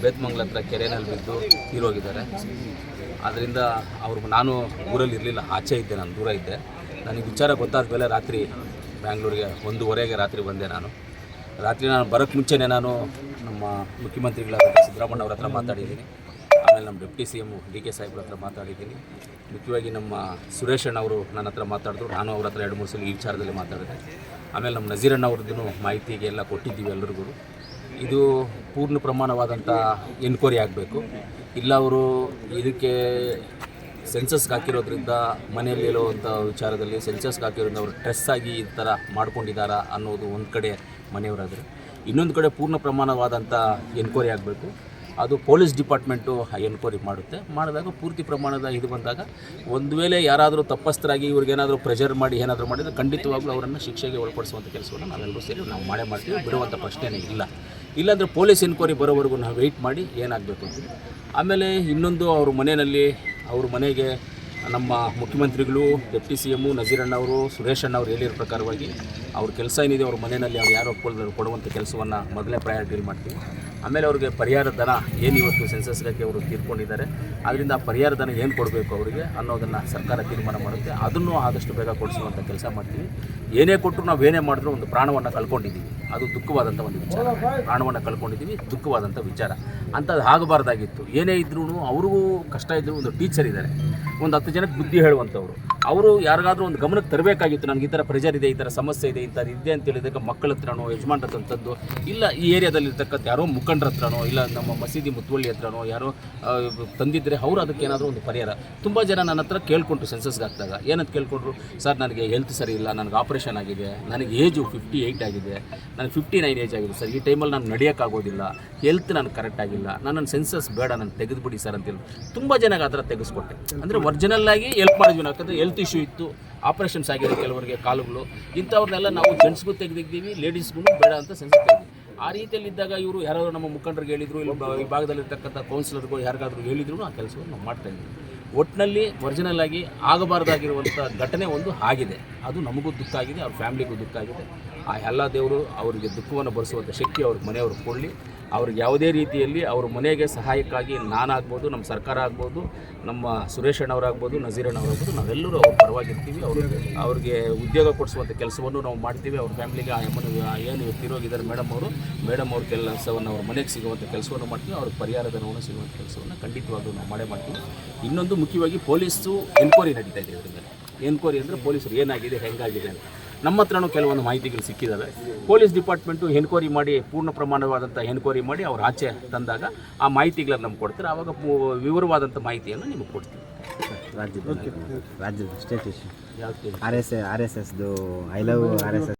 ಬೇತ್ಮಂಗ್ಲ ಹತ್ರ ಕೆರೆನಲ್ಲಿ ಬಿದ್ದು ತೀರೋಗಿದ್ದಾರೆ. ಆದ್ದರಿಂದ ನಾನು ಊರಲ್ಲಿ ಇರಲಿಲ್ಲ, ಆಚೆ ಇದ್ದೆ, ನಾನು ದೂರ ಇದ್ದೆ. ನನಗೆ ವಿಚಾರ ಗೊತ್ತಾದ ಮೇಲೆ ರಾತ್ರಿ ಬ್ಯಾಂಗ್ಳೂರಿಗೆ 1:15 ರಾತ್ರಿ ಬಂದೆ. ರಾತ್ರಿ ನಾನು ಬರೋಕ್ಕೆ ಮುಂಚೆನೇ ನಾನು ನಮ್ಮ ಮುಖ್ಯಮಂತ್ರಿಗಳಾದ ಸಿದ್ದರಾಮಯ್ಯ ಅವ್ರ ಹತ್ರ ಮಾತಾಡಿದ್ದೀನಿ. ಆಮೇಲೆ ನಮ್ಮ ಡೆಪ್ಟಿ CM DK ಸಾಹೇಬ್ರ ಹತ್ರ ಮಾತಾಡಿದ್ದೀನಿ. ಮುಖ್ಯವಾಗಿ ನಮ್ಮ ಸುರೇಶ್ ಅಣ್ಣ ಅವರು ನನ್ನ ಹತ್ರ ಮಾತಾಡಿದ್ರು. ನಾನು ಅವ್ರ ಹತ್ರ 2-3 ಸಲ ಈ ವಿಚಾರದಲ್ಲಿ ಮಾತಾಡಿದೆ. ಆಮೇಲೆ ನಮ್ಮ ನಜೀರಣ್ಣ ಅವ್ರದ್ದು ಮಾಹಿತಿಗೆ ಎಲ್ಲ ಕೊಟ್ಟಿದ್ದೀವಿ ಎಲ್ಲರಿಗೂ. ಇದು ಪೂರ್ಣ ಪ್ರಮಾಣವಾದಂಥ ಎನ್ಕ್ವೈರಿ ಆಗಬೇಕು. ಇಲ್ಲ ಅವರು ಇದಕ್ಕೆ ಸೆನ್ಸಸ್ಗೆ ಹಾಕಿರೋದ್ರಿಂದ ಮನೆಯಲ್ಲಿ ಇರುವಂಥ ವಿಚಾರದಲ್ಲಿ ಸೆನ್ಸಸ್ಗೆ ಹಾಕಿರೋದ್ರಿಂದ ಅವರು ಸ್ಟ್ರೆಸ್ ಆಗಿ ಈ ಥರ ಮಾಡ್ಕೊಂಡಿದ್ದಾರಾ ಅನ್ನೋದು ಒಂದು ಕಡೆ ಮನೆಯವರಾದರೆ, ಇನ್ನೊಂದು ಕಡೆ ಪೂರ್ಣ ಪ್ರಮಾಣವಾದಂಥ ಎನ್ಕ್ವೈರಿ ಆಗಬೇಕು. ಅದು ಪೊಲೀಸ್ ಡಿಪಾರ್ಟ್ಮೆಂಟು ಎನ್ಕ್ವೈರಿ ಮಾಡಿದಾಗ ಪೂರ್ತಿ ಪ್ರಮಾಣದ ಇದು ಬಂದಾಗ ಒಂದು ವೇಳೆ ಯಾರಾದರೂ ತಪ್ಪಸ್ಥರಾಗಿ ಇವ್ರಿಗೇನಾದರೂ ಪ್ರೆಷರ್ ಮಾಡಿ ಏನಾದರೂ ಮಾಡಿದರೆ ಖಂಡಿತವಾಗ್ಲೂ ಅವರನ್ನು ಶಿಕ್ಷೆಗೆ ಒಳಪಡಿಸುವಂಥ ಕೆಲಸವನ್ನು ನಾವೆಲ್ಲರೂ ಸೇರಿ ನಾವು ಮಾಡ್ತೀವಿ. ಬಿಡುವಂಥ ಪ್ರಶ್ನೆಯೇ ಇಲ್ಲಾಂದರೆ ಪೊಲೀಸ್ ಎನ್ಕ್ವೈರಿ ಬರೋವರೆಗೂ ನಾವು ವೆಯ್ಟ್ ಮಾಡಿ ಏನಾಗಬೇಕು ಅಂತೀವಿ. ಆಮೇಲೆ ಇನ್ನೊಂದು ಅವ್ರ ಮನೆಗೆ ನಮ್ಮ ಮುಖ್ಯಮಂತ್ರಿಗಳು, ಡೆಪ್ಟಿ CM ನಜೀರಣ್ಣ ಅವರು, ಸುರೇಶ್ ಅಣ್ಣ ಅವರು ಹೇಳಿರೋ ಪ್ರಕಾರವಾಗಿ ಅವ್ರ ಕೆಲಸ ಏನಿದೆ ಅವ್ರ ಮನೆಯಲ್ಲಿ ಅವ್ರು ಯಾರೋ ಕೊಡುವಂಥ ಕೆಲಸವನ್ನು ಮೊದಲೇ ಪ್ರಯಾರಿಟಿಲಿ ಮಾಡ್ತೀವಿ. ಆಮೇಲೆ ಅವ್ರಿಗೆ ಪರಿಹಾರ ಧನ ಏನು ಇವತ್ತು ಸೆನ್ಸಸ್ಗೆ ಅವರು ತೀರ್ಕೊಂಡಿದ್ದಾರೆ, ಅದರಿಂದ ಆ ಪರಿಹಾರ ಧನ ಏನು ಕೊಡಬೇಕು ಅವರಿಗೆ ಅನ್ನೋದನ್ನು ಸರ್ಕಾರ ತೀರ್ಮಾನ ಮಾಡುತ್ತೆ. ಅದನ್ನು ಆದಷ್ಟು ಬೇಗ ಕೊಡಿಸುವಂಥ ಕೆಲಸ ಮಾಡ್ತೀವಿ. ಏನೇ ಕೊಟ್ಟರು ನಾವು ಏನೇ ಮಾಡಿದ್ರೂ ಒಂದು ಪ್ರಾಣವನ್ನು ಕಳ್ಕೊಂಡಿದ್ದೀವಿ, ಅದು ದುಃಖವಾದಂಥ ಒಂದು ವಿಚಾರ. ಪ್ರಾಣವನ್ನು ಕಳ್ಕೊಂಡಿದ್ದೀವಿ, ದುಃಖವಾದಂಥ ವಿಚಾರ. ಅಂಥದ್ದು ಆಗಬಾರ್ದಾಗಿತ್ತು. ಏನೇ ಇದ್ರೂ ಅವ್ರಿಗೂ ಕಷ್ಟ ಇದ್ದರೂ ಒಂದು ಟೀಚರ್ ಇದ್ದಾರೆ, ಒಂದು 10 ಜನಕ್ಕೆ ಬುದ್ಧಿ ಹೇಳುವಂಥವ್ರು. ಅವರು ಯಾರಿಗಾದ್ರೂ ಒಂದು ಗಮನಕ್ಕೆ ತರಬೇಕಾಗಿತ್ತು. ನನಗೆ ಈ ಥರ ಪ್ರೆಷರ್ ಇದೆ, ಈ ಥರ ಸಮಸ್ಯೆ ಇದೆ, ಇಂಥದ್ದು ಇದೆ ಅಂತ ಹೇಳಿದಾಗ ಮಕ್ಕಳ ಹತ್ರನೋ, ಯಜಮಾನ್ರ ಹತ್ರದ್ದು, ಇಲ್ಲ ಈ ಏರಿಯಾದಲ್ಲಿರ್ತಕ್ಕಂಥ ಯಾರೋ ಮುಖಂಡರ ಹತ್ರನೋ, ಇಲ್ಲ ನಮ್ಮ ಮಸೀದಿ ಮುತ್ತುವಳ್ಳಿ ಹತ್ರನೋ ಯಾರೋ ತಂದಿದ್ದರೆ ಅವರು ಅದಕ್ಕೇನಾದರೂ ಒಂದು ಪರಿಹಾರ. ತುಂಬ ಜನ ನನ್ನ ಹತ್ರ ಕೇಳ್ಕೊಂಡ್ರು ಸೆನ್ಸಸ್ಗೆ ಹಾಕಿದಾಗ. ಏನಂತ ಕೇಳ್ಕೊಂಡ್ರು, ಸರ್ ನನಗೆ ಹೆಲ್ತ್ ಸರಿ ಇಲ್ಲ, ನನಗೆ ಆಪ್ರೇಷನ್ ಆಗಿದೆ, ನನಗೆ ಏಜು 58 ಆಗಿದೆ, ನನಗೆ 59 ಏಜ್ ಆಗಿದೆ ಸರ್, ಈ ಟೈಮಲ್ಲಿ ನಾನು ನಡೆಯೋಕ್ಕಾಗೋದಿಲ್ಲ, ಹೆಲ್ತ್ ನನಗೆ ಕರೆಕ್ಟ್ ಆಗಿಲ್ಲ, ನನ್ನನ್ನು ಸೆನ್ಸಸ್ ಬೇಡ, ನಾನು ತೆಗೆದುಬಿಡಿ ಸರ್ ಅಂತೇಳಿ ತುಂಬ ಜನಕ್ಕೆ ಆ ಥರ ತೆಗೆಸ್ಕೊಟ್ಟೆ. ಅಂದರೆ ಒರಿಜಿನಲ್ಲಾಗಿ ಹೆಲ್ಪ್ ಮಾಡಿದ್ವಿ ನಾವು. ಯಾಕಂದರೆ ಹೆಲ್ತ್ ಇಶ್ಯೂ ಇತ್ತು, ಆಪ್ರೇಷನ್ಸ್ ಆಗಿದೆ ಕೆಲವರಿಗೆ ಕಾಲುಗಳು, ಇಂಥವ್ರನ್ನೆಲ್ಲ ನಾವು ಜೆಂಟ್ಸ್ಗೂ ತೆಗೆದಿದ್ದೀವಿ, ಲೇಡೀಸ್ಗೂ ಬೇಡ ಅಂತ ಸೆನ್ಸಸ್ ತೆಗೆದ್ವಿ. ಆ ರೀತಿಯಲ್ಲಿದ್ದಾಗ ಇವರು ಯಾರಾದರೂ ನಮ್ಮ ಮುಖಂಡರಿಗೆ ಹೇಳಿದರು, ಇಲ್ಲ ಈ ಭಾಗದಲ್ಲಿರ್ತಕ್ಕಂಥ ಕೌನ್ಸಿಲರ್ಗಳು ಯಾರಿಗಾದರೂ ಹೇಳಿದ್ರು ಆ ಕೆಲಸವನ್ನು ನಾವು ಮಾಡ್ತಾಯಿದ್ವಿ. ಒಟ್ಟಿನಲ್ಲಿ ಒರಿಜಿನಲ್ ಆಗಿ ಆಗಬಾರ್ದಾಗಿರುವಂಥ ಘಟನೆ ಒಂದು ಆಗಿದೆ. ಅದು ನಮಗೂ ದುಃಖ ಆಗಿದೆ, ಅವ್ರ ಫ್ಯಾಮಿಲಿಗೂ ದುಃಖ ಆಗಿದೆ. ಆ ಎಲ್ಲ ದೇವರು ಅವರಿಗೆ ದುಃಖವನ್ನು ಭರಿಸುವಂಥ ಶಕ್ತಿ ಅವ್ರ ಮನೆಯವ್ರಿಗೆ ಕೊಡಲಿ. ಅವ್ರಿಗೆ ಯಾವುದೇ ರೀತಿಯಲ್ಲಿ ಅವ್ರ ಮನೆಗೆ ಸಹಾಯಕ್ಕಾಗಿ ನಾನಾಗ್ಬೋದು, ನಮ್ಮ ಸರ್ಕಾರ ಆಗ್ಬೋದು, ನಮ್ಮ ಸುರೇಶ್ ಅಣ್ಣವರಾಗ್ಬೋದು, ನಜೀರಣ್ಣ ಅವರಾಗ್ಬೋದು, ನಾವೆಲ್ಲರೂ ಅವ್ರ ಪರವಾಗಿರ್ತೀವಿ. ಅವ್ರಿಗೆ ಉದ್ಯೋಗ ಕೊಡಿಸುವಂಥ ಕೆಲಸವನ್ನು ನಾವು ಮಾಡ್ತೀವಿ. ಅವ್ರ ಫ್ಯಾಮಿಲಿಗೆ ಏನು ತಿರೋಗಿದ್ದಾರೆ ಮೇಡಮ್ ಅವ್ರ ಕೆಲಸವನ್ನು ಅವ್ರ ಮನೆಗೆ ಸಿಗುವಂಥ ಕೆಲಸವನ್ನು ಮಾಡ್ತೀವಿ. ಅವ್ರಿಗೆ ಪರಿಹಾರ ಧನವನ್ನು ಸಿಗುವಂಥ ಕೆಲಸವನ್ನು ಖಂಡಿತವಾಗ್ಲೂ ನಾವು ಮಾಡ್ತೀವಿ. ಇನ್ನೊಂದು ಮುಖ್ಯವಾಗಿ ಪೊಲೀಸು ಎನ್ಕ್ವೈರಿ ನಡೀತಾ ಇದೆ ಇದ್ರ ಮೇಲೆ. ಎನ್ಕ್ವೈರಿ ಅಂದರೆ ಪೊಲೀಸರು ಏನಾಗಿದೆ, ಹೆಂಗಾಗಿದೆ ಅಂತ ನಮ್ಮ ಹತ್ರನೂ ಕೆಲವೊಂದು ಮಾಹಿತಿಗಳು ಸಿಕ್ಕಿದ್ದಾವೆ. ಪೊಲೀಸ್ ಡಿಪಾರ್ಟ್ಮೆಂಟು ಎನ್ಕ್ವೈರಿ ಮಾಡಿ ಪೂರ್ಣ ಪ್ರಮಾಣವಾದಂಥ ಎನ್ಕ್ವೈರಿ ಮಾಡಿ ಅವ್ರು ಆಚೆ ತಂದಾಗ ಆ ಮಾಹಿತಿಗಳನ್ನು ನಮ್ಗೆ ಕೊಡ್ತಾರೆ. ಆವಾಗ ವಿವರವಾದಂಥ ಮಾಹಿತಿಯನ್ನು ನಿಮಗೆ ಕೊಡ್ತೀವಿ. ರಾಜ್ಯದ ಸ್ಟೇಟ್ ಇಶ್ಯೂ ಯಾವುದು RSSದು ಐ ಲವ್ RSS